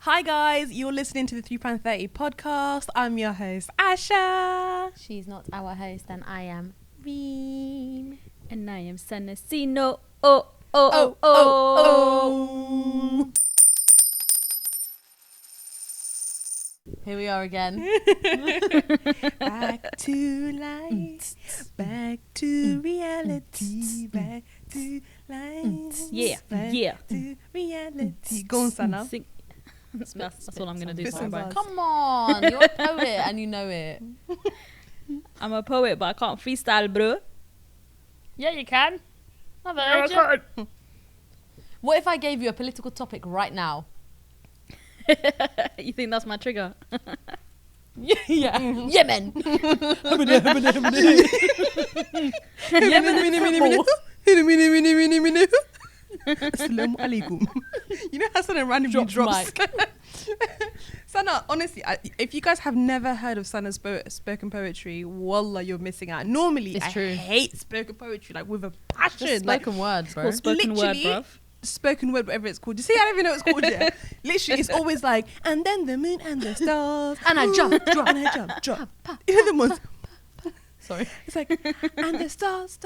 Hi guys, you're listening to the £3.30 podcast. I'm your host, Asha. She's not our host and I am Reem. And I am Sana. No. Oh. Here we are again. Back to life, back to reality, back to life. Yeah. To reality. Go on, Sana. Sing. That's all I'm going to do. This Sorry, is bro. us. Come on, you're a poet and you know it. I'm a poet, but I can't freestyle, bro. Yeah, you can. What if I gave you a political topic right now? You think that's my trigger? Yeah. Yemen. Assalamu alaikum. You know how Sana randomly drops. Sana, honestly, if you guys have never heard of Sana's spoken poetry, wallah, you're missing out. Normally, It's I true. hate spoken poetry, like with a passion. Just spoken words, bro. Or spoken word, Literally, bruv. spoken word, whatever it's called. You see, I don't even know what it's called yet. Literally, it's always like, and then the moon and the stars. And I jump, and I jump. You know the ones. Sorry. It's like, and the stars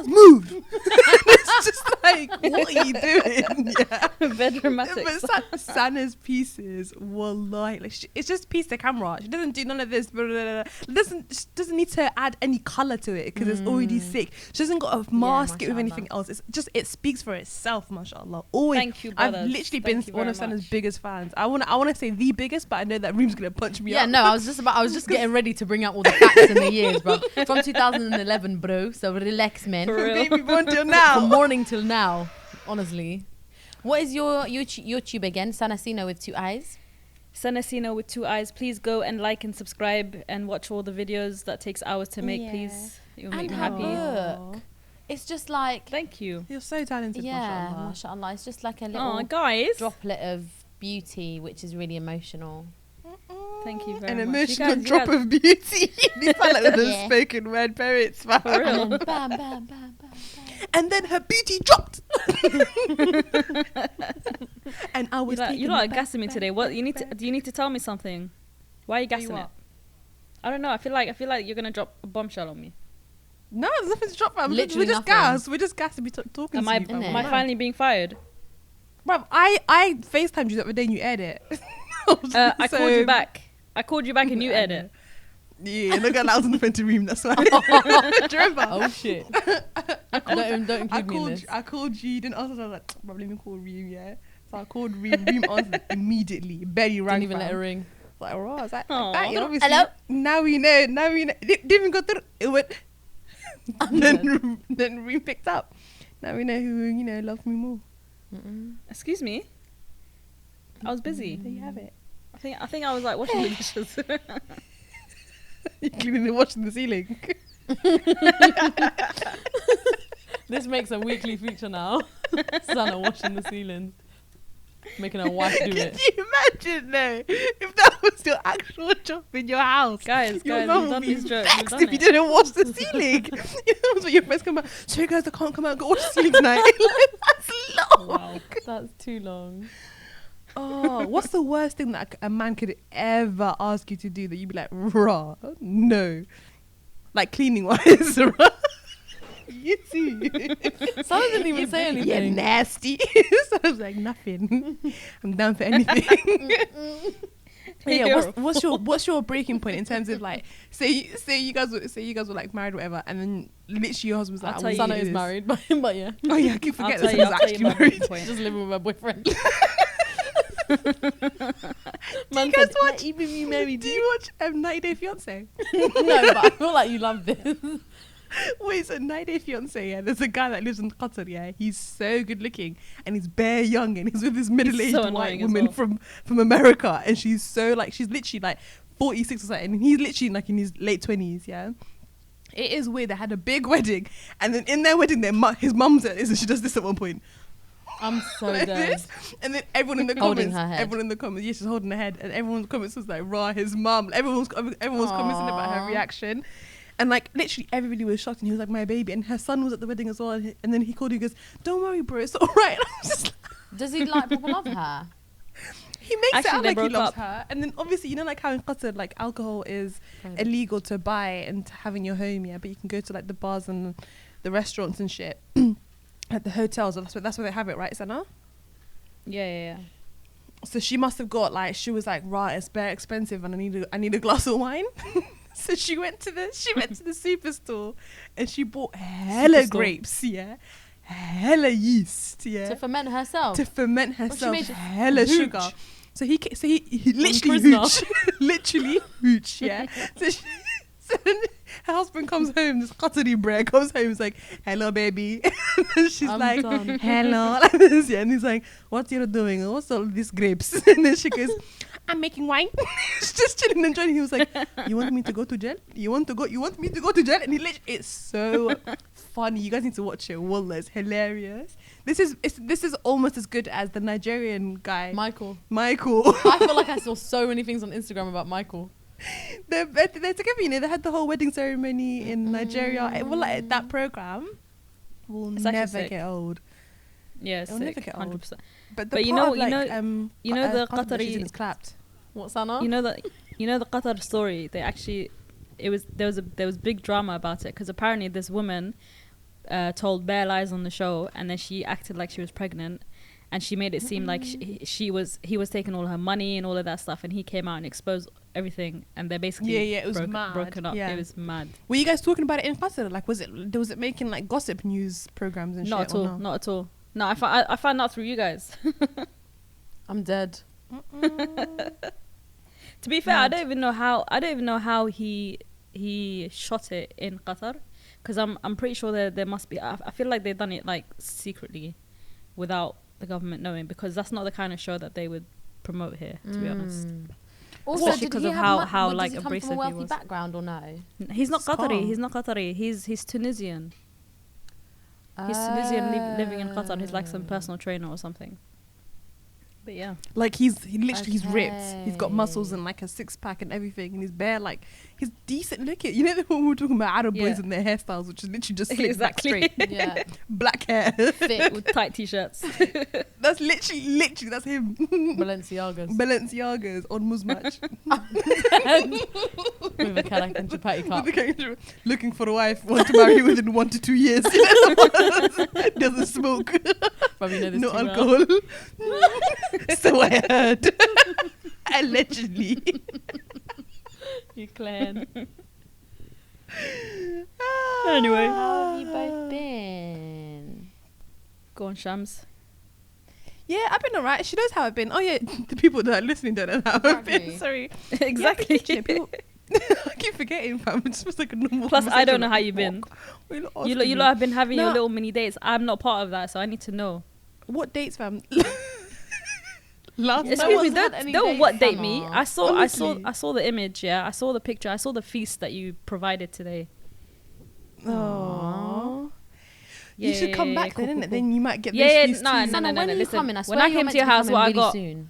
move. It's just like, what are you doing? Yeah. Very dramatic. But Sana's pieces, wallahi, like it's just piece the camera. She doesn't do none of this. Blah, blah, blah. She doesn't need to add any color to it because it's already sick. She doesn't got to mask it with anything else. It's just, it speaks for itself, mashallah. Always. Thank you, I've brothers. literally Thank been you one very of Sana's much. biggest fans. I want to say the biggest, but I know that Reem's gonna punch me Yeah, up. no, I was just getting ready to bring out all the facts and the years, bro. From 2011, bro. So relax, man. For real. Baby born till now. From morning till now, honestly. What is your YouTube again? Sanasino with 2 eyes. Sanasino with 2 eyes. Please go and like and subscribe and watch all the videos. That takes hours to make, Yeah. please. It will make And me her happy. book. It's just like, Thank you. You're so talented, yeah, mashallah. mashallah. It's just like a Oh, little guys. droplet of beauty, which is really emotional. Thank you very An much. emotional You drop guys- of beauty. You sound like the Yeah. spoken word poets, man. For real. And then bam, bam, bam, bam, bam. And then her beauty dropped. And I was You taken lot are back, gassing me back, today. What back, you need to? back. Do you need to tell me something? Why are you Tell you gassing it? what? I don't know. I feel like you're gonna drop a bombshell on me. No, there's nothing to drop, fam. Literally We're just nothing. gas. We're just gas to be talking Am to I you, bruv. Innit? am I finally being fired? Bruv, I FaceTimed you the other day and you aired it. I called you back. I called you back and you aired it. Yeah, look at that. I was on the phone to Reem, that's why. Do you remember? Oh shit! Don't include me in this. I called you, you didn't answer, so I was like, bruv, let me call Reem, yeah? So I called Reem, Reem answered immediately, barely rang. Didn't even let fam. her ring. Like, oh, I was like Aw. that, you know, obviously. Hello? Now we know. Didn't even go through. It went. then Reem picked up. Now we know who, loves me more. Excuse me. I was busy. There you have it. I think I was like washing the dishes. You're cleaning and washing the ceiling. This makes a weekly feature now. Sana washing the ceiling, making her wife do Can it. you imagine though if that was your actual job in your house? Guys, Your we've mum would done be these jokes. We've vexed done if you it. didn't wash the ceiling. That's what your friends come out. Sorry guys, I can't come out and go wash the ceiling tonight. That's long. Wow. That's too long. Oh, what's the worst thing that a man could ever ask you to do that you'd be like, rah, no. Like cleaning wise, rah. You too. Sana didn't even say You're anything. nasty. So I was like, nothing. I'm down for anything. But yeah, what's your breaking point in terms of like, say you guys were like married or whatever, and then literally your husband's like, I'll I tell want you to Sana do is this. married, but yeah, Oh yeah, I keep I'll forgetting tell that you Sana's actually my married. breaking point. just living with her boyfriend. Do you guys watch? Even me married. Do you watch 90 Day Fiance? No, but I feel like you love this. Wait, so 90 Day Fiance, yeah, there's a guy that lives in Qatar, yeah, he's so good looking and he's bare young and he's with this middle-aged so white annoying as woman well. from America, and she's so like, she's literally like 46 or something, and he's literally like in his late 20s, yeah. It is weird. They had a big wedding, and then in their wedding, his mum says, she does this at one point. I'm so Like dead. this, and then everyone in the Holding comments, her head. yeah, she's holding her head, and everyone in the comments was like, "Rah, his mum." Everyone's commenting about her Aww. reaction, and like literally everybody was shocked, and he was like, "My baby," and her son was at the wedding as well, and then he called you, he goes, "Don't worry, bro, it's all right." And I was just Does he like proper love her? He makes Actually, it out they like he broke loves up. her, and then obviously, you know, like how in Qatar, like alcohol is illegal to buy and to have in your home, yeah, but you can go to like the bars and the restaurants and shit at the hotels. That's where they have it, right, Sana? Yeah. So she must have got like, she was like, right, it's very expensive, and I need a glass of wine. So she went to the superstore, and she bought hella Superstore. grapes, yeah, hella yeast, yeah, To ferment herself. herself, made hella hooch. sugar. So he literally prisoner. hooch, literally hooch, yeah. So then her husband comes home, this Qatari bread comes home, he's like, hello baby. And she's I'm like, done. hello, like this, yeah. And he's like, what you doing? What's all these grapes? And then she goes, I'm making wine. She's just chilling and enjoying. He was like, you want me to go to jail? You want me to go to jail? And he literally, it's so funny. You guys need to watch it. Wallah, it's hilarious. This is almost as good as the Nigerian guy, Michael. I I feel like I saw so many things on Instagram about Michael. they're together, you know. They had the whole wedding ceremony in Nigeria. It will, like, that program will It's actually never sick. get old. Yeah, It'll never sick, get old. 100%. But But you part know- of, you like, know- you know the Qatar that she's in Qatari- is clapped. What's Sana? You know the Qatar story. They actually, there was big drama about it because apparently this woman told bare lies on the show, and then she acted like she was pregnant, and she made it seem like he was taking all her money and all of that stuff, and he came out and exposed everything, and they're basically Yeah, it was mad. broken up. Yeah. It was mad. Were you guys talking about it in Qatar? Like, was it making like gossip news programs and Not shit? at all. Or no? Not at all. No, I found out through you guys. I'm dead. To be fair, Mad. I don't even know how he shot it in Qatar, because I'm pretty sure there must be. I feel like they've done it like secretly, without the government knowing, because that's not the kind of show that they would promote here. To be honest, Also, Especially did 'cause he of have how does like he come abrasive from a he wealthy was. background or no? he's not It's Qatari. calm. He's not Qatari. He's Tunisian. He's Tunisian living in Qatar. He's like some personal trainer or something. But yeah, Like he's ripped. He's got muscles Okay. and like a 6-pack and everything, and he's bare, like he's decent looking. You know when we were talking about Arab boys Yeah. and their hairstyles, which is literally just slicked back Exactly. straight, Yeah. black hair. Fit with tight t-shirts. That's literally that's him. Balenciagas. Balenciagas on Muzmatch. With a Karak and chapati cup. Looking for a wife, want to marry within 1 to 2 years. You know? Doesn't smoke, Probably know this no too well. alcohol. So I heard. Allegedly. You clan. Anyway. How have you both been? Go on, Shams. Yeah, I've been alright. She knows how I've been. Oh yeah, the people that are listening don't know how I've been. Exactly. Sorry. Exactly. Yeah, people, I keep forgetting, fam. It's just like a normal. Plus, I don't conversation, know like, how you've been. fuck. What are You asking lot me? have been having your No. little mini dates. I'm not part of that, so I need to know. What dates, fam? Last No Excuse me, one's had any don't dates, what date me. Summer. Honestly. I saw the image. Yeah, I saw the picture. I saw the feast that you provided today. Oh. Yeah, You should come back cool, then, cool, innit? cool. Then you might get Yeah, this yeah, feast no, too. no, Sana, no, when no, are you listen. coming? I When swear I you're came meant to your be house, coming what I really got- soon.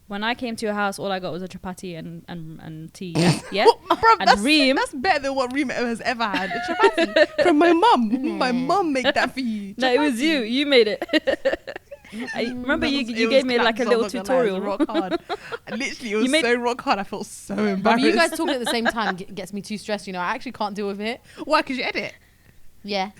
When I came to your house, all I got was a chapati and tea. Yeah, yeah. Bruv, And Reem- that's better than what Reem has ever had. A chapati from my mum. My mum made that for you. No, it was you. Chapati. You made it. I remember That you was- you it gave was me like a claps, little I'm not gonna lie, it was tutorial. rock hard. And literally, it was You made- so rock hard. I felt so But embarrassed. you guys talking at the same time gets me too stressed. You know, I actually can't deal with it. Why? Because you edit. Yeah.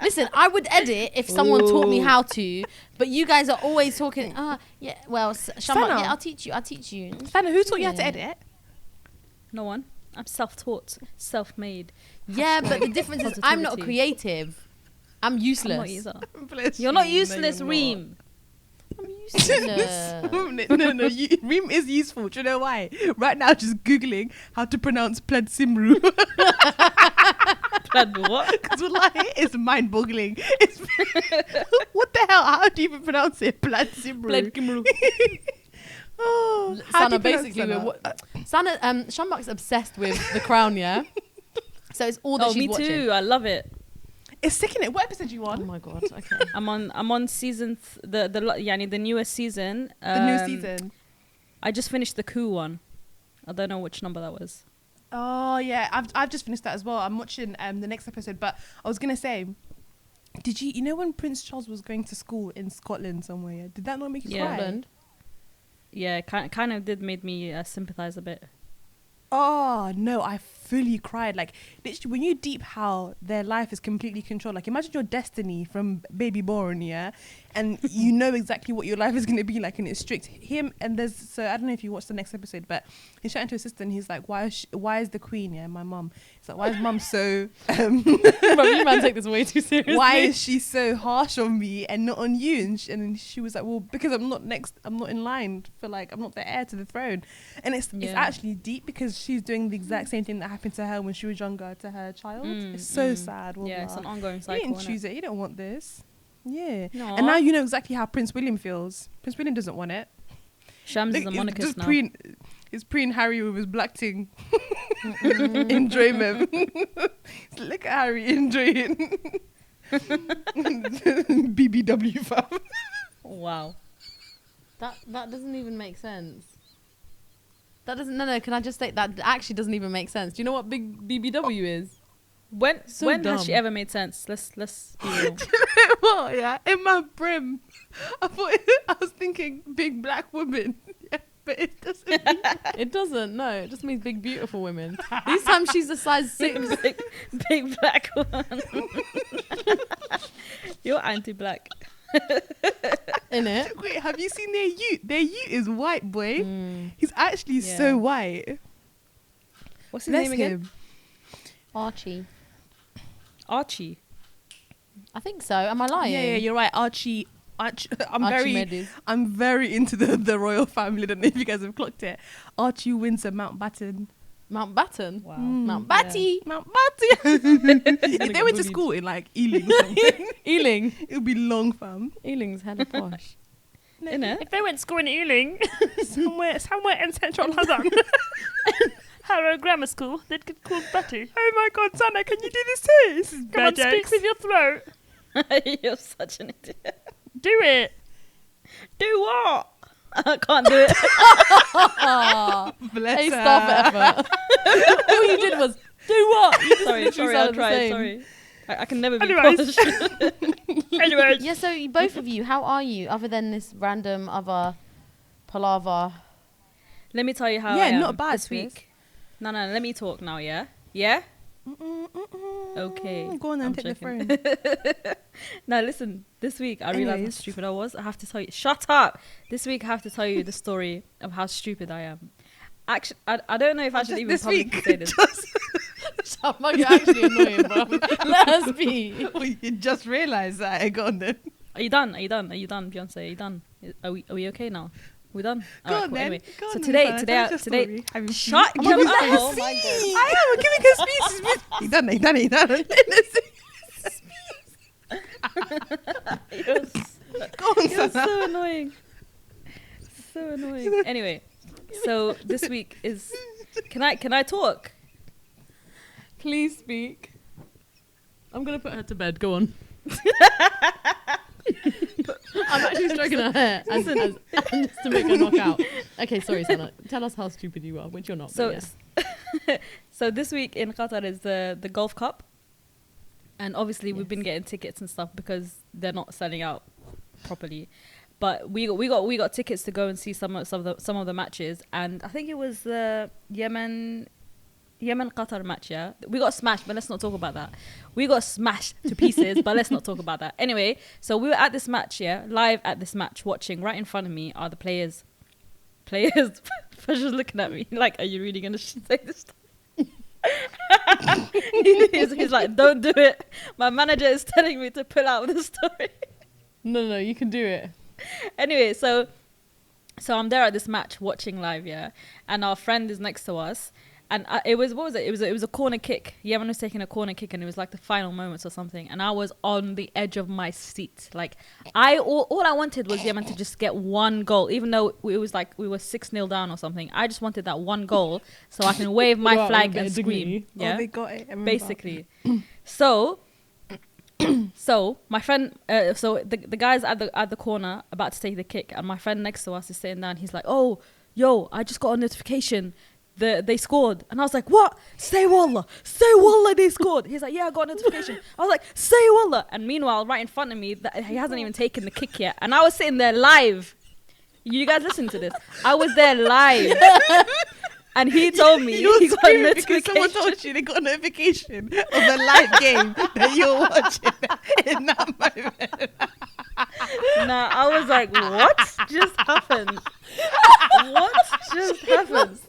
Listen, I would edit if someone taught me Ooh. how to, but you guys are always talking. Yeah. Well, Shama, Sana. yeah, I'll teach you. Sana, who taught you how to Yeah. edit? No one. I'm self-taught, self-made. Yeah, but the difference is I'm not Positivity. creative. I'm I'm useless. not either. Bless You're you. not No, useless, you're not. Reem. I'm useless. no. Reem is useful. Do you know why? Right now, just googling how to pronounce Pled Simru. Blood, what? Because it's mind-boggling. It's what the hell? How do you even pronounce it? Pled Simru. Blood Kimru. Oh, how do Sana, you pronounce basically, Sana? Sana, Shamak's obsessed with The Crown, yeah. So it's all that Oh, she's me watching. too. I love it. It's sick, innit? What episode are you Oh on? my god. Okay. I'm on season the newest season. The new season. I just finished the coup one. I don't know which number that was. Oh yeah, I've just finished that as well. I'm watching the next episode, but I was gonna say, did you know when Prince Charles was going to school in Scotland somewhere? Yeah? Did that not make you Yeah. cry? Scotland. yeah, kind of did made me sympathize a bit. Oh no, I fully cried. Like literally, when you deep how their life is completely controlled. Like imagine your destiny from baby born, yeah, and you know exactly what your life is gonna be like, and it's strict. Him and there's so I don't know if you watched the next episode, but he's chatting to his sister, and he's like, why is the queen? Yeah, my mum. He's like, why is mum so? Bro, you man take this way too seriously. Why is she so harsh on me and not on you? And then she was like, well, because I'm not in line for like I'm not the heir to the throne, and it's actually deep because she's doing the exact same thing that happened to her when she was younger to her child. It's so sad. Wallah. Yeah, it's an ongoing cycle. You didn't choose it. You don't want this. Yeah. No. And now you know exactly how Prince William feels. Prince William doesn't want it. Shams is a monarchist now. It's pre Harry with his black ting. Enjoyment. Look at Harry enjoying. BBW fam. Wow. That doesn't even make sense. That doesn't. No. Can I just say that actually doesn't even make sense? Do you know what big BBW is? When has she dumb. ever made sense? Let's be real. What? Yeah, in my brim, I was thinking big black woman. Yeah, but it doesn't. It doesn't. No, it just means big beautiful women. This time she's a size 6. big black one. You're anti-black. In it. Wait, have you seen their ute? Their ute is white, boy. He's actually so white. What's his name again? Him. Archie. I think so. Am I lying? Yeah, you're right. Archie. Archimedes. I'm very into the royal family. I don't know if you guys have clocked it. Archie Windsor Mountbatten. Mountbatten? Wow. Mountbatty. Yeah. Mountbatten. If they went to school in like Ealing or something, Ealing. it would be long, fam. Ealing's hella posh. Innit? If they went to school in Ealing, somewhere in central London. Harrow Grammar School, they'd get called Batty. Oh my God, Sana, can you do this too? This is Come on, speak with your throat. You're such an idiot. Do it. Do what? I can't do it. Bless her. Staff effort. All you did was do what? You just Sorry, literally I'll sounded the try. same. Sorry. I can never be Anyways. posh. Anyways. Yeah, so both of you, how are you? Other than this random other palaver. Let me tell you how I am not bad this week. No, let me talk now, yeah? Yeah? Okay. Go on and I'm take checking. the phone. Now listen, this week I realised how stupid I was. I have to tell you. Shut up! This week I have to tell you the story of how stupid I am. Actually, I don't know if I should even publicly say this. You're actually annoying, bro. Let us be. Well, you just realised that. Go on then. Are you done, Beyonce? Are you done? Are we okay now? We're done. Go on then. Anyway, Go so on today, then, today. Have you Shut seen? your Oh mouth! my Oh my God. I am giving her speeches. He done. Go on, You're Sana. so annoying. So annoying. Anyway, so this week is. Can I talk? Please speak. I'm gonna put her to bed. Go on. I'm actually stroking her hair and just to make her knock out. Okay, sorry, Sana. Tell us how stupid you are, which you're not. So, so this week in Qatar is the Gulf Cup, and obviously we've been getting tickets and stuff because they're not selling out properly. But we got tickets to go and see some of the matches, and I think it was the Yemen Qatar match. Yeah, we got smashed, but let's not talk about that. We got smashed to pieces, but let's not talk about that. Anyway, so we were at this match, yeah, live at this match, watching. Right in front of me are the players. Fasha's looking at me like, are you really gonna say this? he's like, don't do it. My manager is telling me to pull out the story. No, you can do it. Anyway, so I'm there at this match watching live, yeah, and our friend is next to us, and it was a corner kick. Yemen was taking a corner kick, and it was like the final moments or something, and I was on the edge of my seat. Like all I wanted was Yemen to just get one goal, even though it was like we were 6-0 down or something. I just wanted that one goal so I can wave my flag and scream. Yeah, they got it. Basically. So my friend, so the guy's at the corner about to take the kick, and my friend next to us is sitting down. He's like, "Oh, yo, I just got a notification. They scored." And I was like, "What? Say wallah, they scored." He's like, "Yeah, I got a notification." I was like, "Say wallah." And meanwhile, right in front of me, he hasn't even taken the kick yet, and I was sitting there live. You guys listen to this. I was there live. And he told me You're he got a screaming because someone notification. told you they got a notification of the live game that you're watching in that moment. Nah, I was like, what just happened? What just happened?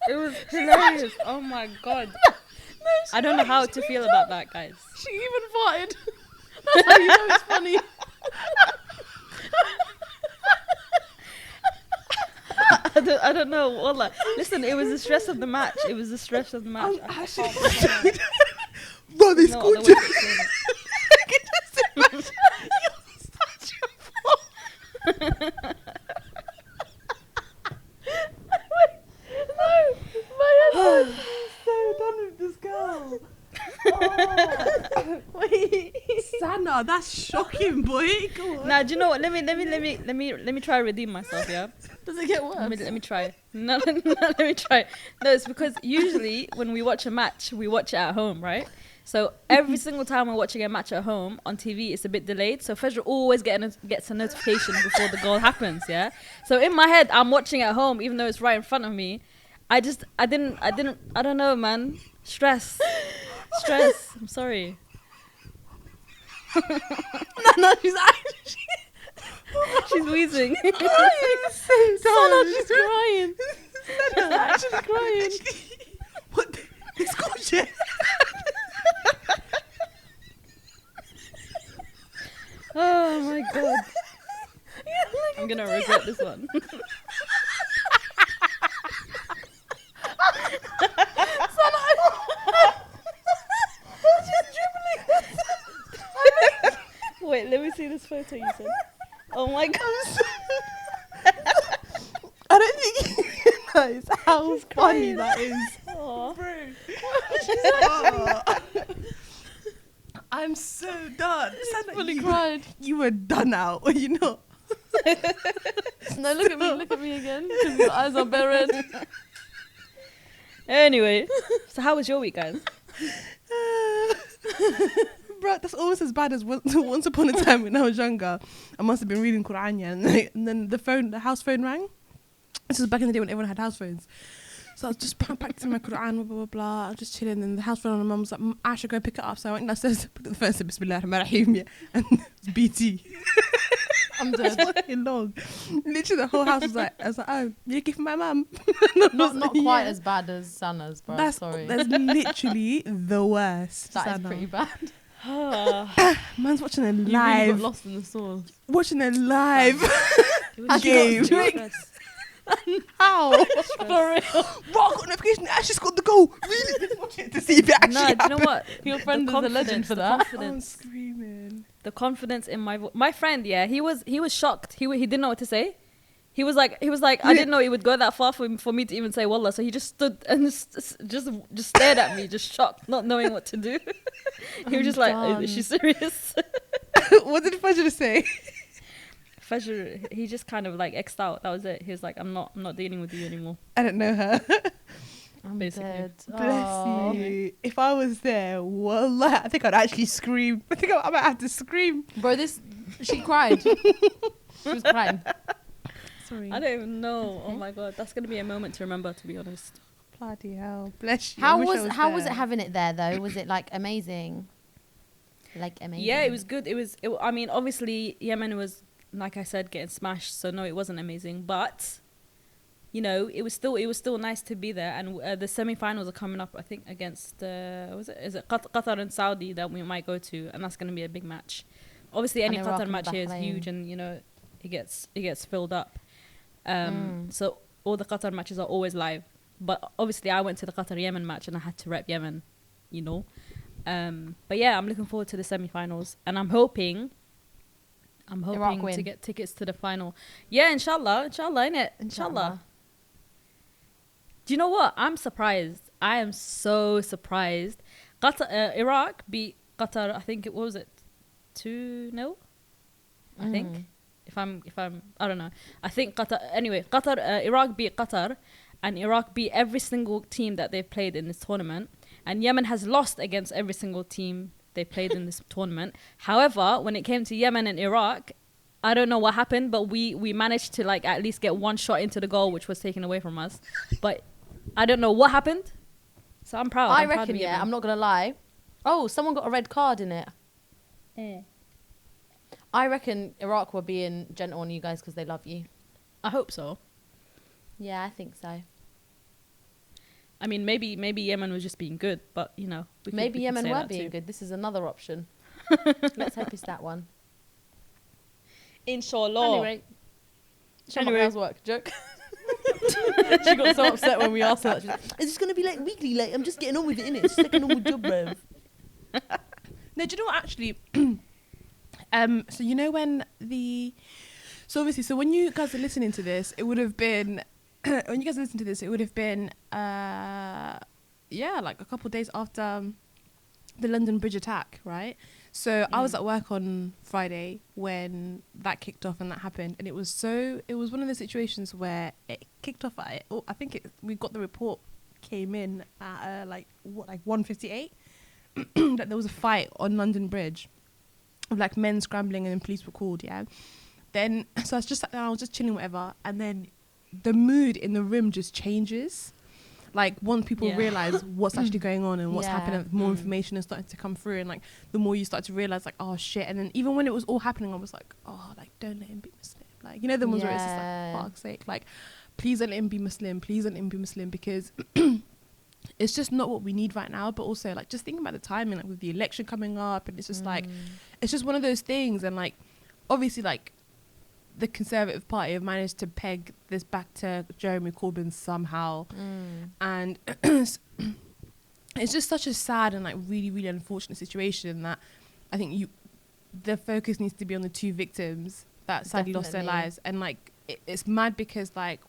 It was hilarious. Oh my god. I don't know how to feel about that, guys. She even farted. That's how you know it's funny. I don't know. Wallah. Listen, it was the stress of the match. It was the stress of the match. Bro, they No scored other you. way to explain it. I can just imagine you're such a fool. I'm so done with this girl. Oh. Wait. Sana, that's shocking, boy. Go on. Nah, do you know what? Let me try to redeem myself. Yeah. Does it get worse? Let me try. No, let me try. No, it's because usually when we watch a match, we watch it at home, right? So every single time we're watching a match at home on TV, it's a bit delayed. So Fajr always gets a notification before the goal happens, yeah? So in my head, I'm watching at home, even though it's right in front of me. I don't know, man. Stress. I'm sorry. No, she's actually She's wheezing. Sana, she's crying. She's actually crying. What? They scored you. Oh my god. I'm gonna regret this one. Wait, let me see this photo you said. Oh my god. I don't think you realise how funny that is. Aw. Oh. I'm so done. Sana, Fully you, cried. you were done out, or you know. No, look at me again. Because your eyes are bare red. Anyway, so how was your week, guys? Bro, that's almost as bad as once upon a time when I was younger. I must have been reading Quran, and then the house phone rang. This was back in the day when everyone had house phones. So I was just practicing my Quran, blah, blah, blah, blah. I was just chilling, and the house phone on my mum was like, Asha, go pick it up. So I went downstairs, picked up the phone, and said, Bismillah ar-Rahman ar-Rahim, yeah. And it's BT. I'm It's dead. fucking long. Literally, the whole house was like, I was like, oh, you're giving my mum. Not quite as bad as Sana's, bro. That's Sorry. That's literally the worst. That is Sana. pretty bad. Man's watching a You really live. got lost in the sauce. Watching a live It was game. stress. How? For real. Rock notification. Ashley scored the goal. Really didn't watch it to see if it actually No, do you know happened. what? Your The friend is a legend confidence, for the that. I'm confidence. screaming. The confidence in my friend, yeah, he was shocked. He didn't know what to say. He was like, I didn't know it would go that far for me to even say wallah. So he just stood and just stared at me, just shocked, not knowing what to do. He was just like, is she serious? What did Fajr say? Fajr, he just kind of like X'd out. That was it. He was like, I'm not dealing with you anymore. I don't know her. I'm Basically. dead. Bless Oh. you. If I was there, wallah, I think I'd actually scream. I think I might have to scream. Bro, she cried. She was crying. Sorry. I don't even know. Oh my god, that's gonna be a moment to remember, to be honest. Bloody hell. Bless you. I How wish I was it there. having it there though? Was it like amazing? Like amazing. Yeah, it was good. I mean, obviously Yemen was, like I said, getting smashed. So no, it wasn't amazing, but you know, it was still nice to be there. And the semi-finals are coming up, I think, against is it Qatar and Saudi that we might go to, and that's going to be a big match. Obviously, any And Iraq Qatar and match here is Bahrain. huge, and you know, it gets filled up. So all the Qatar matches are always live. But obviously, I went to the Qatar-Yemen match, and I had to rep Yemen, you know. But yeah, I'm looking forward to the semi-finals, and I'm hoping win. to get tickets to the final. Yeah, inshallah, innit? Inshallah. Do you know what? I'm surprised. I am so surprised. Iraq beat Qatar. I think what was it, 2-0? I think. If I'm, I don't know. I think Qatar. Anyway, Iraq beat Qatar, and Iraq beat every single team that they've played in this tournament. And Yemen has lost against every single team they played in this tournament. However, when it came to Yemen and Iraq, I don't know what happened, but we managed to like at least get one shot into the goal, which was taken away from us. But I don't know what happened. So I'm proud. I I'm proud reckon, of yeah, Yemen. I'm not going to lie. Oh, someone got a red card in it. I reckon Iraq were being gentle on you guys because they love you. I hope so. Yeah, I think so. I mean, maybe Yemen was just being good, but you know, Maybe we could Yemen say were that being too. good. This is another option. Let's hope it's that one. Inshallah. Anyway, show my girls work. Joke. She got so upset when we asked her that. She's like, is this going to be like weekly? Like, I'm just getting on with it, innit? It's just like a normal job, bruv. No, do you know what actually? So you know when obviously, so when you guys are listening to this, it would have been when you guys listen to this, it would have been like a couple of days after the London Bridge attack, right? So I was at work on Friday when that kicked off and that happened, and it was one of the situations where it kicked off at I think we got the report came in at like 1:58 that there was a fight on London Bridge of like men scrambling and then police were called. Yeah, then so I was just sat down, I was just chilling, whatever, and then the mood in the room just changes. Like once people realize what's actually going on and what's happening, more information is starting to come through, and like the more you start to realize like, oh shit. And then even when it was all happening, I was like, oh, like don't let him be Muslim. Like, you know, the ones where it's just like, for fuck's sake, like please don't let him be Muslim, please don't let him be Muslim, because it's just not what we need right now. But also like just thinking about the timing, like with the election coming up, and it's just like it's just one of those things. And like obviously like the Conservative Party have managed to peg this back to Jeremy Corbyn somehow, and it's just such a sad and like really, really unfortunate situation that I think the focus needs to be on the two victims that sadly lost their lives. And like it's mad because like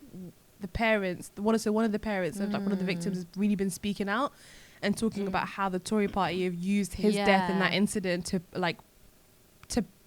the parents, one of the parents of like one of the victims has really been speaking out and talking about how the Tory party have used his death in that incident to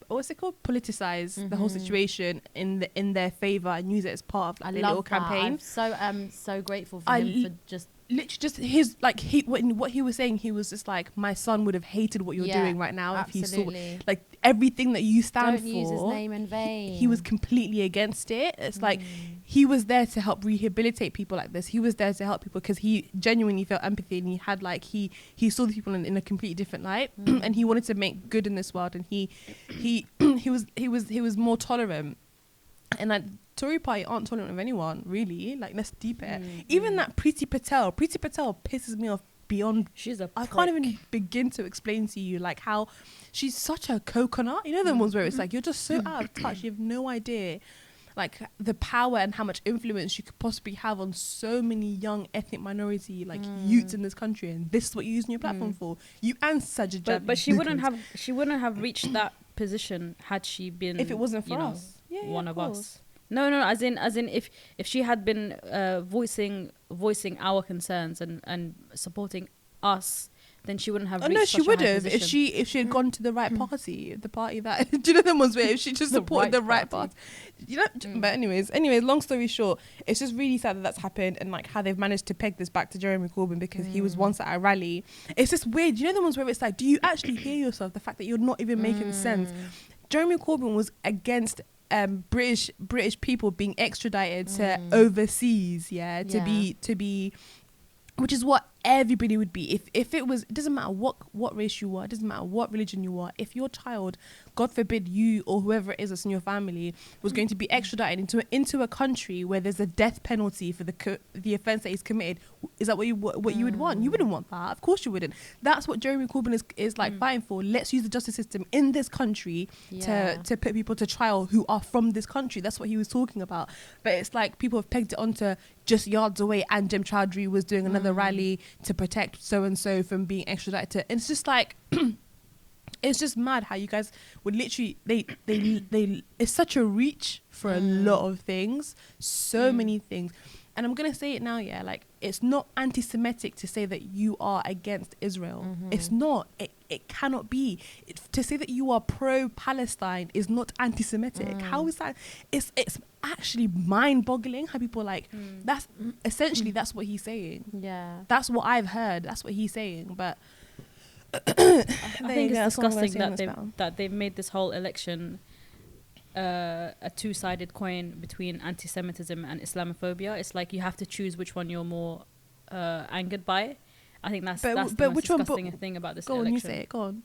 what's it called, politicize the whole situation in their favor and use it as part of like, their little campaign. I'm so grateful for him for just literally just his like what he was saying. He was just like, my son would have hated what you're doing right now if he saw like everything that you stand for. Don't use his name in vain. He was completely against it. It's like he was there to help rehabilitate people like this. He was there to help people because he genuinely felt empathy, and he had like he saw the people in a completely different light, and he wanted to make good in this world, and he was more tolerant. And like Tory party aren't tolerant of anyone, really. Like, let's deep it. Even that Priti Patel pisses me off beyond. I can't even begin to explain to you like how she's such a coconut. You know the ones where it's like you're just so out of touch. You have no idea like the power and how much influence you could possibly have on so many young ethnic minority like youths in this country, and this is what you're using your platform for. You and Sajid, but she wouldn't have reached that position had she been, if it wasn't for us. One of us. No, as in if she had been voicing our concerns and supporting us, then she wouldn't have reached no, she such a would high have position. if she had gone to the right party, the party that do you know them ones where if she just supported the right party, you know. But anyways, long story short, it's just really sad that that's happened, and like how they've managed to peg this back to Jeremy Corbyn because he was once at a rally. It's just weird, you know, the ones where it's like, do you actually hear yourself? The fact that you're not even making sense. Jeremy Corbyn was against British people being extradited to overseas, to be, which is what everybody would be if it was. It doesn't matter what race you are, it doesn't matter what religion you are. If your child, God forbid, you or whoever it is that's in your family was going to be extradited into a country where there's a death penalty for the offence that he's committed, is that what you would want? You wouldn't want that. Of course you wouldn't. That's what Jeremy Corbyn is like fighting for. Let's use the justice system in this country to put people to trial who are from this country. That's what he was talking about. But it's like people have pegged it onto just yards away, and Jem Chowdhury was doing another rally to protect so and so from being extradited. And it's just like it's just mad how you guys would literally they it's such a reach for a lot of things, so many things. And I'm gonna say it now, like it's not anti-Semitic to say that you are against Israel. It's not. It cannot be. To say that you are pro-Palestine is not anti-Semitic. How is that? It's actually mind-boggling how people like that's essentially that's what he's saying. That's what I've heard. That's what he's saying. But I think it's disgusting that they've made this whole election a two-sided coin between anti-Semitism and Islamophobia. It's like you have to choose which one you're more angered by. I think that's the most disgusting thing about this election. Go on, you say it. Go on.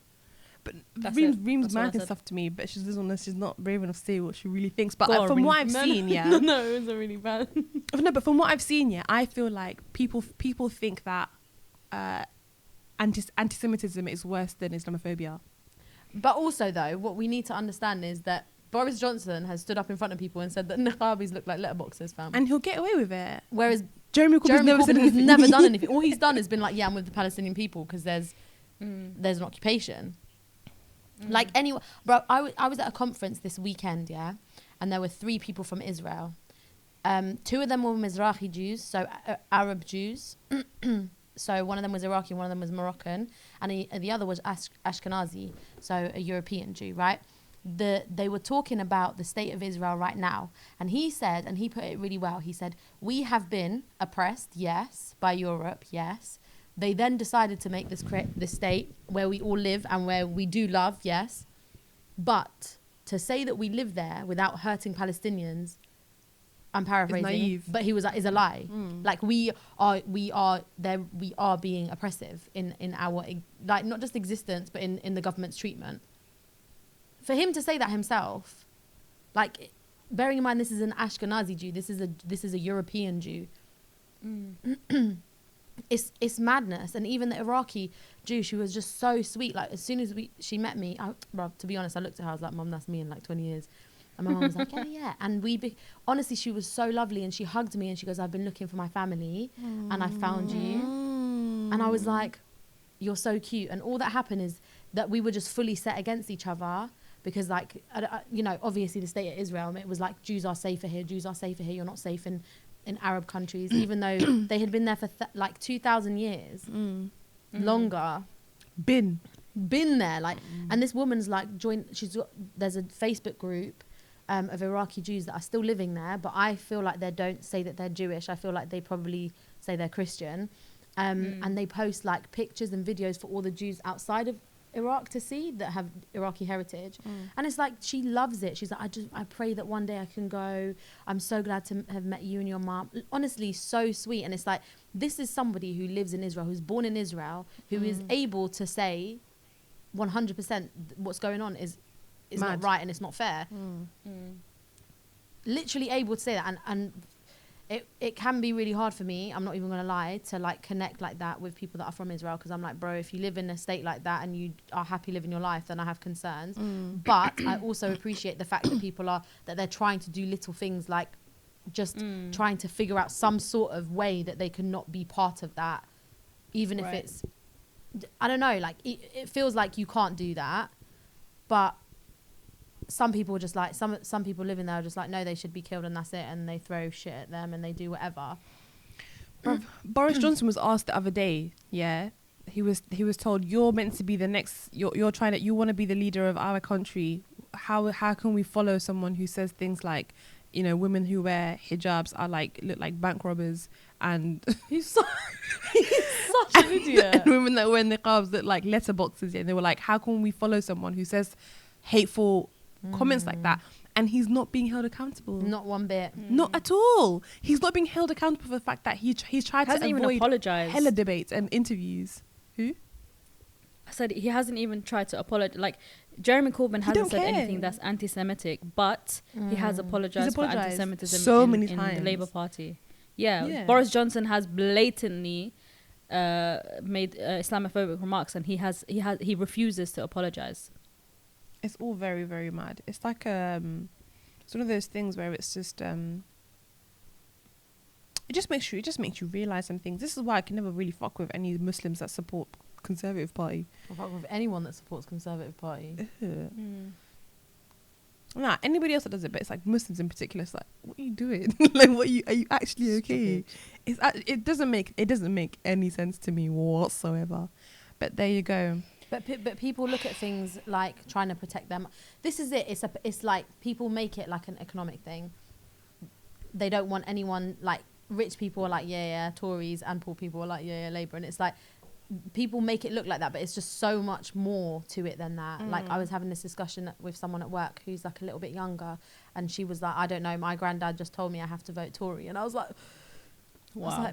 But That's Reem's all I mouthing said. stuff to me, but she's not brave enough to say what she really thinks. But Go on, from Reem. what I've No, seen, yeah, no, it was really bad. no, but from what I've seen, yeah, I feel like people think that anti-Semitism is worse than Islamophobia. But also, though, what we need to understand is that Boris Johnson has stood up in front of people and said that niqabis look like letterboxes, fam. And he'll get away with it. Whereas Jeremy Corbyn has never done anything. All he's done is been like, yeah, I'm with the Palestinian people because there's an occupation. Like anyone, bro, I was at a conference this weekend, yeah, and there were 3 people from Israel. 2 of them were Mizrahi Jews, so Arab Jews. So one of them was Iraqi, one of them was Moroccan, and the other was Ashkenazi, so a European Jew, right? They were talking about the state of Israel right now, and he said, and he put it really well, he said, we have been oppressed, yes, by Europe, yes. They then decided to make this state where we all live and where we do love, yes. But to say that we live there without hurting Palestinians, I'm paraphrasing, naive. but he was like, is a lie. Like we are being oppressive in our, like, not just existence, but in the government's treatment. For him to say that himself, like, bearing in mind this is an Ashkenazi Jew, this is a European Jew. It's madness. And even the Iraqi Jew, she was just so sweet. Like, as soon as she met me, to be honest, I looked at her, I was like, Mom, that's me in like 20 years. And my mom was like, yeah. And honestly, she was so lovely, and she hugged me and she goes, I've been looking for my family and I found you. And I was like, you're so cute. And all that happened is that we were just fully set against each other because, like, you know, obviously the state of Israel, it was like, Jews are safer here, you're not safe in Arab countries, even though they had been there for like 2,000 years, longer. Been there, like, and this woman's like there's a Facebook group of Iraqi Jews that are still living there, but I feel like they don't say that they're Jewish. I feel like they probably say they're Christian, and they post like pictures and videos for all the Jews outside of Iraq to see that have Iraqi heritage. And it's like, she loves it. She's like, I pray that one day I can go. I'm so glad to have met you and your mom. Honestly, so sweet. And it's like, this is somebody who lives in Israel, who's born in Israel, who is able to say 100% what's going on is not right and it's not fair. Literally able to say that, and it can be really hard for me, I'm not even gonna lie, to like connect like that with people that are from Israel, because I'm like, bro, if you live in a state like that and you are happy living your life, then I have concerns. But I also appreciate the fact that that they're trying to do little things, like just trying to figure out some sort of way that they can not be part of that, even if it's, I don't know, like it feels like you can't do that, but some people just like, some people living there are just like, no, they should be killed and that's it, and they throw shit at them and they do whatever. Boris Johnson was asked the other day, he was told, you're meant to be the next, you want to be the leader of our country, how can we follow someone who says things like, you know, women who wear hijabs look like bank robbers, and he's such an idiot. And women that wear niqabs look like letterboxes, and they were like, how can we follow someone who says hateful comments like that? And he's not being held accountable. Not one bit. Not at all. He's not being held accountable for the fact that he's tried to avoid apologize. hella debates and interviews. Who? I said he hasn't even tried to apologize. Like, Jeremy Corbyn hasn't said anything that's anti-Semitic, but he has apologized for anti-Semitism so in many the times. Labour Party. Yeah, Boris Johnson has blatantly made Islamophobic remarks, and he refuses to apologize. It's all very, very mad. It's like it's one of those things where it's just it just makes you realize some things. This is why I can never really fuck with any Muslims that support Conservative Party. I'll fuck with anyone that supports Conservative Party. Nah, anybody else that does it, but it's like Muslims in particular. It's like, what are you doing? Like, are you actually okay? It doesn't make any sense to me whatsoever. But there you go. But people look at things like trying to protect them. This is it. It's like people make it like an economic thing. They don't want anyone, like, rich people are like, yeah, Tories, and poor people are like, yeah, Labour. And it's like, people make it look like that, but it's just so much more to it than that. Like I was having this discussion with someone at work who's like a little bit younger, and she was like, I don't know, my granddad just told me I have to vote Tory, and I was like,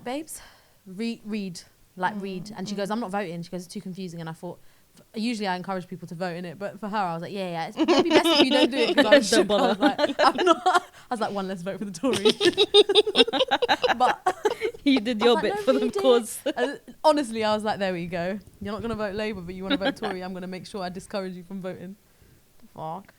babes, read. And she goes, I'm not voting. She goes, it's too confusing. And I thought, usually I encourage people to vote in it, but for her I was like, yeah, it's maybe best if you don't do it, because I was shook. I was like, I was like, one less vote for the Tories. But you did your bit for the cause. Honestly, I was like, there we go. You're not going to vote Labour, but you want to vote Tory. I'm going to make sure I discourage you from voting. Fuck.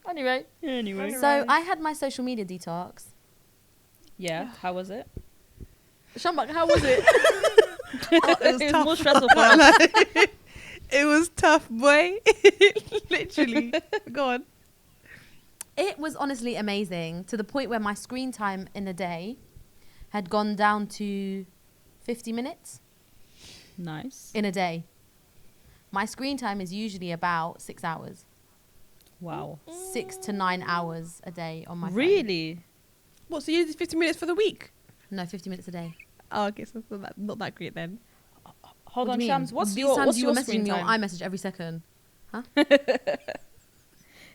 Anyway. So I had my social media detox. Yeah, how was it? Shambak, how was it? It was more stressful for us. It was tough, boy. Literally. Go on. It was honestly amazing, to the point where my screen time in a day had gone down to 50 minutes. Nice. In a day. My screen time is usually about 6 hours. Wow. 6 to 9 hours a day on my phone. Really? What, so you did 50 minutes for the week? No, 50 minutes a day. Oh, okay, so not that great then. Hold What on, do you Shams. mean? What's These your times you were screen messaging me time? on iMessage every second. Huh?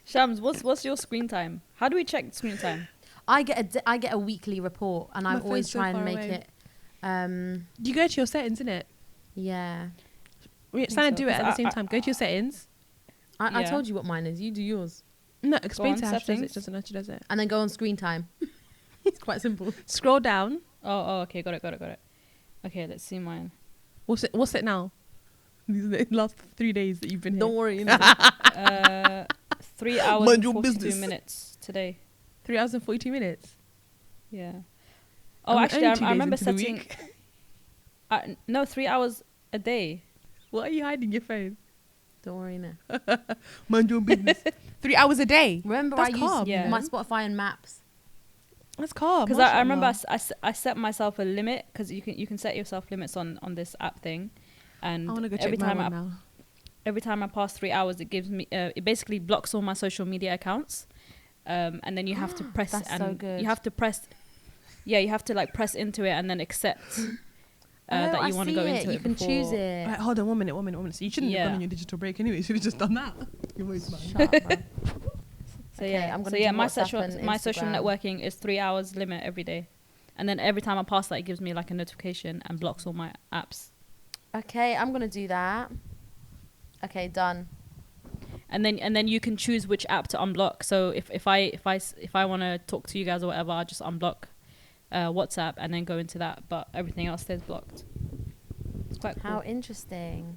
Shams, what's your screen time? How do we check screen time? I get a weekly report, and My I'm always phone's so trying to far make away. it. You go to your settings, innit? Yeah. Sana, so, do it at the 'cause same time. Go to your settings. I Yeah. told you what mine is. You do yours. No, explain on, to her. She does settings. it. Doesn't know she does it. And then go on screen time. It's quite simple. Scroll down. Oh, okay, got it. Okay, let's see mine. What's it now? These are the last 3 days that you've been here. Don't worry. 3 hours Mind and your 42 business. minutes today. 3 hours and 42 minutes. Yeah. Oh, I'm actually, only 2 I days remember into the setting. week. No, 3 hours a day. What are you hiding your phone? Don't worry, no. Mind your business. 3 hours a day. Remember, That's I calm, used yeah. my Spotify and Maps. That's calm. Because I remember I set myself a limit, because you can set yourself limits on this app thing, and I want to go check every my time one now. every time I pass 3 hours, it gives me it basically blocks all my social media accounts, and then you have to press That's and so good. you have to press like press into it and then accept that you want to go into it. You can before- choose it. Right, hold on, 1 minute. So you shouldn't have Yeah. gone on your digital break anyway. You should have just done that. You're always man. Shut up, bro. So Okay, yeah, I'm gonna so yeah, do my WhatsApp and social Instagram. networking is 3 hours limit every day, and then every time I pass that, it gives me like a notification and blocks all my apps. Okay, I'm gonna do that. Okay, done. And then you can choose which app to unblock. So if I want to talk to you guys or whatever, I just unblock WhatsApp and then go into that, but everything else stays blocked. It's quite cool. How interesting.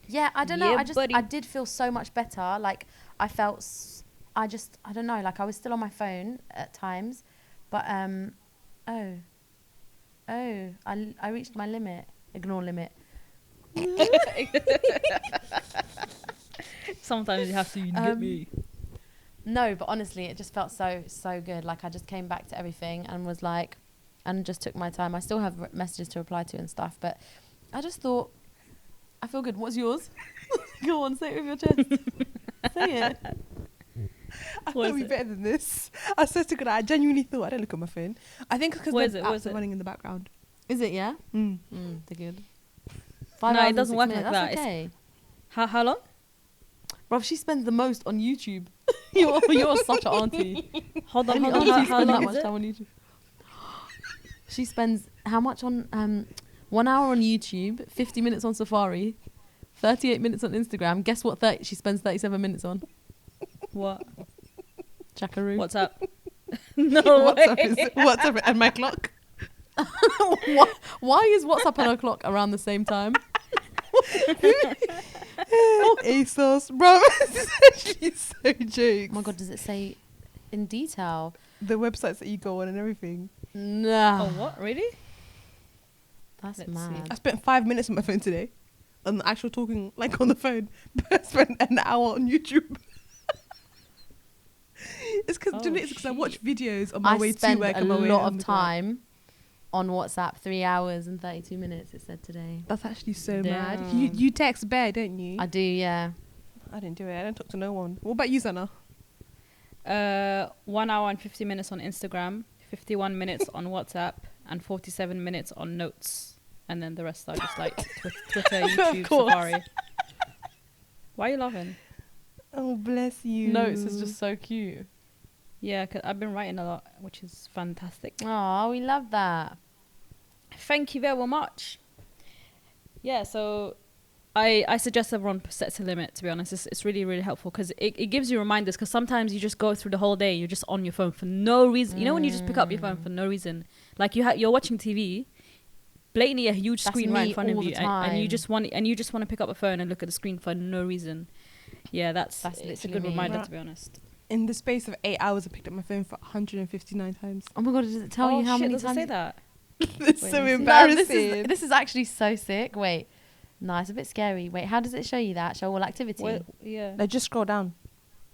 Yeah, I don't know. Yeah, I did feel so much better. Like I felt, I don't know. Like I was still on my phone at times, but I reached my limit. Ignore limit. Sometimes you have to get me. No, but honestly, it just felt so good. Like I just came back to everything and was like, and just took my time. I still have messages to reply to and stuff, but I just thought, I feel good. What's yours? Go on, say it with your chest. Say it. I What thought is it'd be it? better than this. I swear to God, I genuinely thought. I don't look at my phone. I think because What the is it? What apps is are it? running in the background. Is it? Yeah. Mm. They're good. No, 5 it hours and doesn't 6 work minutes. like That's that. okay. How long? Bruv, she spends the most on YouTube. you're such an auntie. Hold on. Any How auntie spend that long much is it? time on YouTube? She spends how much on 1 hour on YouTube, 50 minutes on Safari, 38 minutes on Instagram. Guess what? She spends 37 minutes on What? Jackaroo. WhatsApp? No WhatsApp way. WhatsApp and my clock. Why is WhatsApp and o'clock around the same time? ASOS, bro. This is actually so jokes. Oh my god, does it say in detail? The websites that you go on and everything. No. Oh, what? Really? That's Let's see. mad. I spent 5 minutes on my phone today. On the actual talking, like on the phone. But I spent an hour on YouTube. It's because I watch videos on my way to spend work a and my way lot home of as well. time on WhatsApp. 3 hours and 32 minutes, it said today. That's actually so mad. Damn. You text Bear, don't you? I do, yeah. I didn't do it. I don't talk to no one. What about you, Sana? 1 hour and 50 minutes on Instagram, 51 minutes on WhatsApp, and 47 minutes on notes. And then the rest are just like Twitter, YouTube, Safari. Why are you laughing? Oh, bless you. Notes is just so cute. Yeah, 'cause I've been writing a lot, which is fantastic. Oh, we love that. Thank you very much. Yeah, so I suggest everyone sets a limit, to be honest. It's really, really helpful because it gives you reminders, because sometimes you just go through the whole day, you're just on your phone for no reason. You know when you just pick up your phone for no reason? Like you're watching TV, blatantly a huge screen right in front of you, and you just want to pick up a phone and look at the screen for no reason. Yeah, it's a good reminder, to be honest. In the space of 8 hours, I picked up my phone for 159 times. Oh my God, does it tell you how many does times? It say that? It's so Wait, embarrassing. No, this is actually so sick. Wait. No, it's a bit scary. Wait, how does it show you that? Show all activity? Yeah. No, just scroll down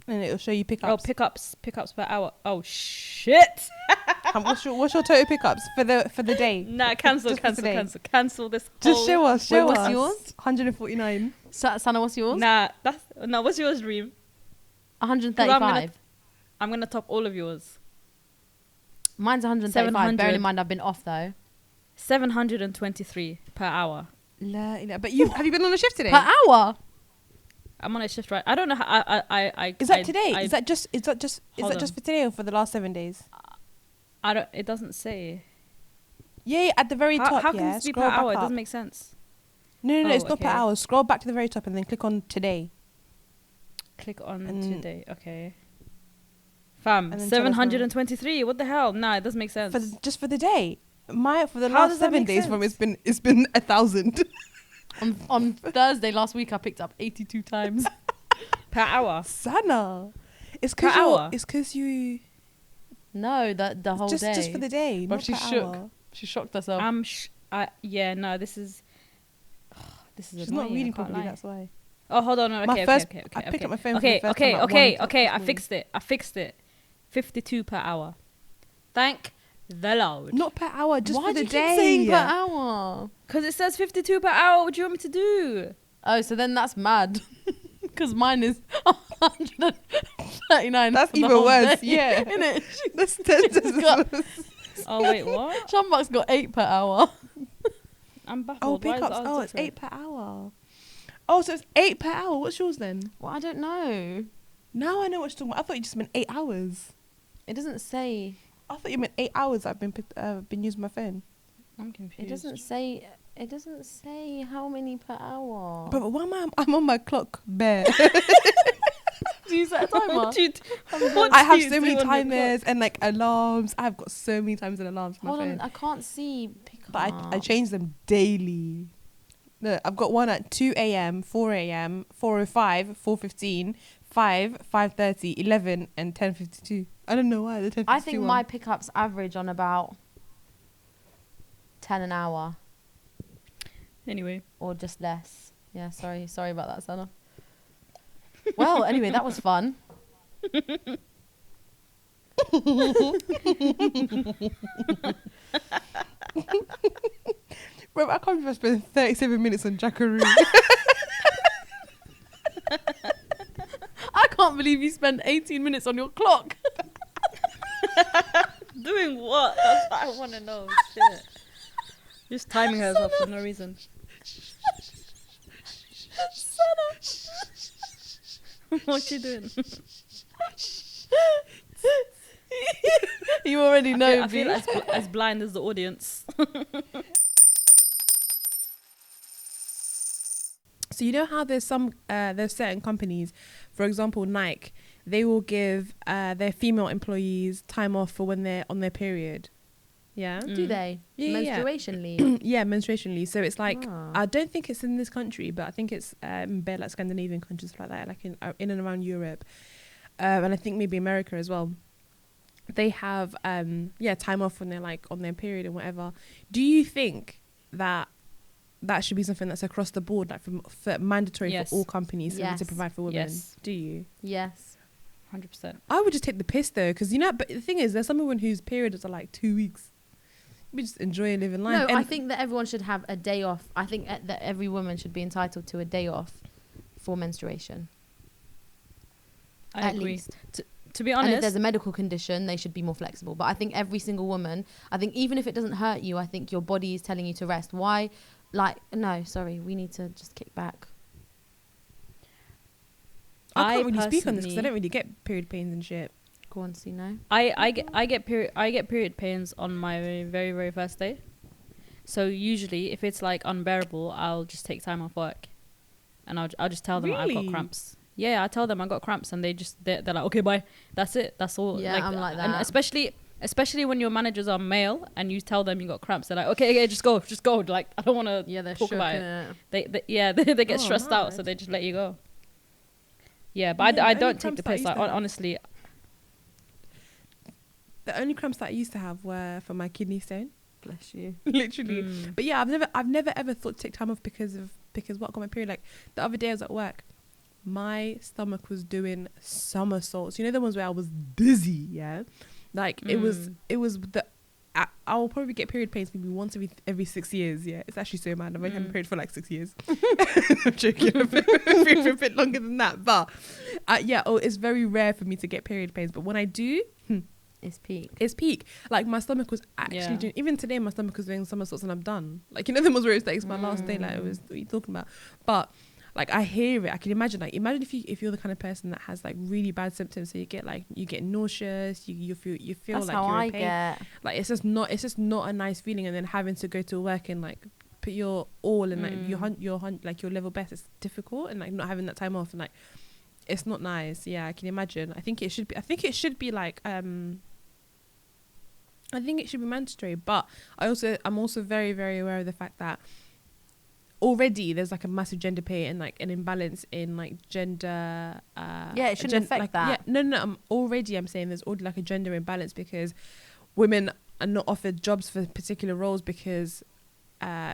and it'll show you pickups. Oh, pickups per hour. Oh, shit. What's your total pickups for the day? Nah, cancel this Just show us. What's yours? 149. Sana, what's yours? What's yours, Reem? 135. I'm gonna top all of yours. Mine's 135. Bearing in mind I've been off though. 723 per hour. But have you been on a shift today? Per hour? I'm on a shift, right? I don't know how Is that today? Is that just Hold on. for today or for the last 7 days? It doesn't say. Yeah, at the very top. How can this be per Scroll back hour? It up. doesn't make sense. No, it's not per okay. hour. Scroll back to the very top and then click on today. Click on And today. Okay. Fam, and then 723. What the hell? Nah, it doesn't make sense. Just for the day. For the How last does that 7 make days sense? it's been 1,000. On Thursday last week I picked up 82 times. Per hour. Sana. It's Per hour? because you. No, the whole day. Just for the day. But not she per shook. hour. She shocked herself. This is She's annoying, not reading I can't properly, lie. that's why. Oh, hold on. Okay, I picked up my phone for the first time at 1 o'clock Okay. this I morning. fixed it. 52 per hour. Thank the Lord. Not per hour, just Why for do the you day. keep saying per hour? Because it says 52 per hour. What do you want me to do? Oh, so then that's mad. Because mine is 139. That's for the even whole worse. day, Yeah. innit? That's got- Oh, wait, what? Chambak's got 8 per hour. I'm baffled. Why is pickups. ours Oh, it's different? 8 per hour. Oh, so it's 8 per hour. What's yours then? Well, I don't know. Now I know what you're talking about. I thought you just meant 8 hours. It doesn't say. I thought you meant 8 hours I've been using my phone. I'm confused. It doesn't say. It doesn't say how many per hour. But why am I'm on my clock bare? Do you set a timer? I have so many timers and like alarms. I've got so many timers and alarms on my Hold phone. on, I can't see. But I change them daily. Look, I've got one at 2 a.m., 4 a.m., 4:05, 4:15, 5, 5:30, 11, and 10:52. I don't know why the 10:52. I think one. my pickups average on about 10 an hour Anyway. or just less. Yeah, sorry about that, Sana. Well, anyway, that was fun. Bro, I can't believe I spent 37 minutes on Jackaroo. I can't believe you spent 18 minutes on your clock. Doing what? That's what I want to know. Shit. Just timing herself for no reason. What you doing? You already know. I feel as blind as the audience. So you know how there's certain companies, for example Nike, they will give their female employees time off for when they're on their period. Yeah. Do they? Yeah, Menstruation leave. Yeah, menstruation leave. So it's like Ah. I don't think it's in this country, but I think it's in bare like Scandinavian countries like that, like in and around Europe, and I think maybe America as well. They have time off when they're like on their period and whatever. Do you think that should be something that's across the board, like for mandatory Yes. for all companies Yes. to provide for women? Yes. Do you? Yes. 100%. I would just take the piss though, because but the thing is, there's some women whose periods are like 2 weeks. We just enjoy living life. No, And I think that everyone should have a day off. I think that every woman should be entitled to a day off for menstruation. I At agree. least. To be And if honest, there's a medical condition, they should be more flexible. But I think every single woman, I think even if it doesn't hurt you, I think your body is telling you to rest. Why? Like, no, sorry, we need to just kick back. I can't really speak on this because I personally- don't really get period pains and shit. Go on, see, no? I get period pains on my very, very first day. So usually, if it's like unbearable, I'll just take time off work, and I'll just tell them I've got Really? cramps. Yeah, I tell them I got cramps, and they're like, okay, bye. That's it. That's all. Yeah, I'm like And that. especially when your managers are male and you tell them you got cramps, they're like, okay, just go. Like, I don't want to Yeah, they're talk shook, about it. innit? They get Oh, stressed out, so mad. they just let you go. Yeah, but Yeah, I the don't only take cramps the that I piss. used to have- Honestly, The only cramps that I used to have were for my kidney stone. Bless you. Literally. mm, But yeah, I've never ever thought to take time off because what got my period. Like the other day I was at work, my stomach was doing somersaults. You know the ones where I was dizzy, yeah? Like it was the I'll probably get period pains maybe once every 6 years, yeah. It's actually so mad. I've only had my period for like 6 years. I'm joking. I've been for a bit longer than that. But it's very rare for me to get period pains. But when I do, It's peak. it's peak. Like my stomach was actually doing, even today my stomach was doing somersaults and I'm done. Like, you know, the ones where it's like, it's my last day, like it was, what are you talking about? But like I hear it, I can imagine, like imagine if you're the kind of person that has like really bad symptoms, so you get nauseous, you feel That's like how you're I in pain. get. Like it's just not a nice feeling, and then having to go to work and like put your all and like your level best, it's difficult, and like not having that time off, and like it's not nice. Yeah, I can imagine. I think it should be like I think it should be mandatory, but I'm also very, very aware of the fact that already there's like a massive gender pay and like an imbalance in like gender. It shouldn't affect that. Yeah, no. I'm saying there's already like a gender imbalance because women are not offered jobs for particular roles because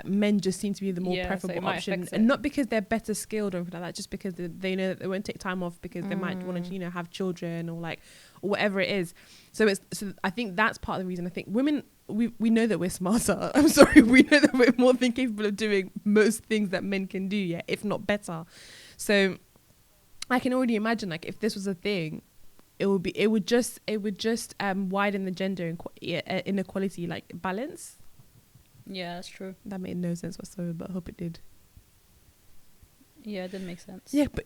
men just seem to be the more Yeah, so it preferable might option, affect and it. not because they're better skilled or anything like that, just because they know that they won't take time off because they might want to have children or whatever it is. So I think that's part of the reason. I think women, we know that we're smarter. I'm sorry, we know that we're more than capable of doing most things that men can do, yeah, if not better. So I can already imagine, like, if this was a thing, it would just widen the gender inequality, like, balance. yeah, that's true. That made no sense whatsoever, but I hope it did. Yeah, it did make sense. Yeah, but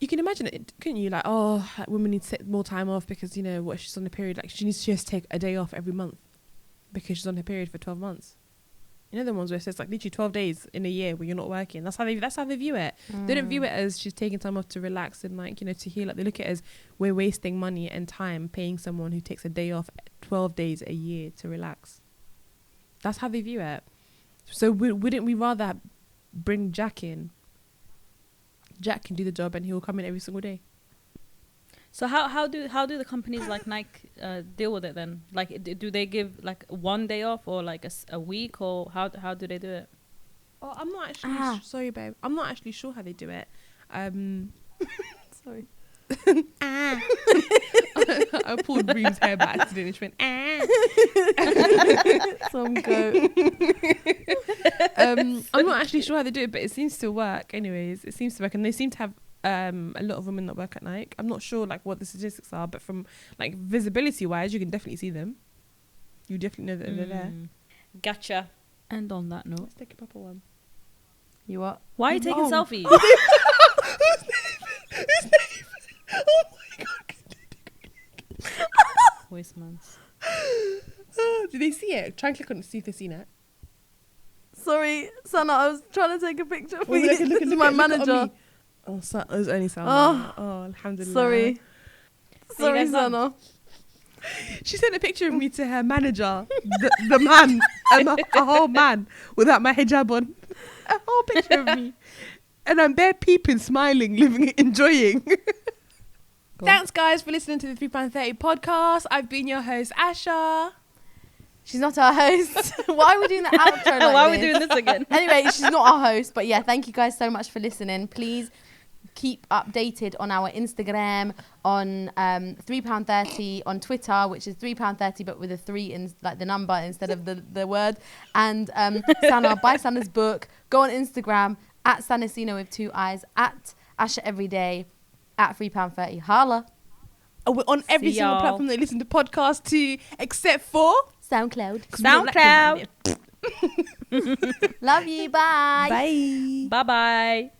you can imagine it, couldn't you? Like, like women need to take more time off because, you know, what, she's on a period. Like, she needs to just take a day off every month because she's on her period for 12 months. You know the ones where it says, like, literally 12 days in a year where you're not working. That's how they view it. They don't view it as she's taking time off to relax and, like, you know, to heal. Like, they look at it as we're wasting money and time paying someone who takes a day off 12 days a year to relax. That's how they view it. So wouldn't we rather bring Jack in? Jack can do the job and he will come in every single day. So how do the companies like Nike deal with it then? Like, do they give like one day off or like a week, or how do they do it? Oh, I'm not actually sorry, babe. I'm not actually sure how they do it. Sorry. I pulled Reem's hair by accident and she went, Some goat. I'm not actually sure how they do it, but it seems to work. Anyways, it seems to work, and they seem to have a lot of women that work at Nike. I'm not sure like what the statistics are, but from like visibility wise, you can definitely see them. You definitely know that they're there. Gotcha. And on that note, Let's take a proper one. You what? why are you taking selfies? Oh my god! Voice mans. Did they see it? Try and click on it to see if they've seen it. Sorry, Sana, I was trying to take a picture of Oh, you. look at This is it my on manager. me. Oh, it was only Salma. Oh, alhamdulillah. Sorry. Sorry, guys done? Sana. She sent a picture of me to her manager, the man, a whole man without my hijab on. A whole picture of me. And I'm bare peeping, smiling, living, enjoying. Thanks, guys, for listening to the £3.30 podcast. I've been your host, Asha. She's not our host. Why are we doing the outro like Why are we this? doing this again? Anyway, she's not our host, but yeah, thank you guys so much for listening. Please keep updated on our Instagram, on £3.30, on Twitter, which is £3.30 but with a 3 in like the number instead of the word, and Sana, buy Sana's book. Go on Instagram at Sanasina with 2 eyes, at Asha Everyday, at £3.30. Holla. And we're on every See single y'all. platform that you listen to podcasts to, except for SoundCloud. SoundCloud. Love you. Bye. Bye. Bye bye.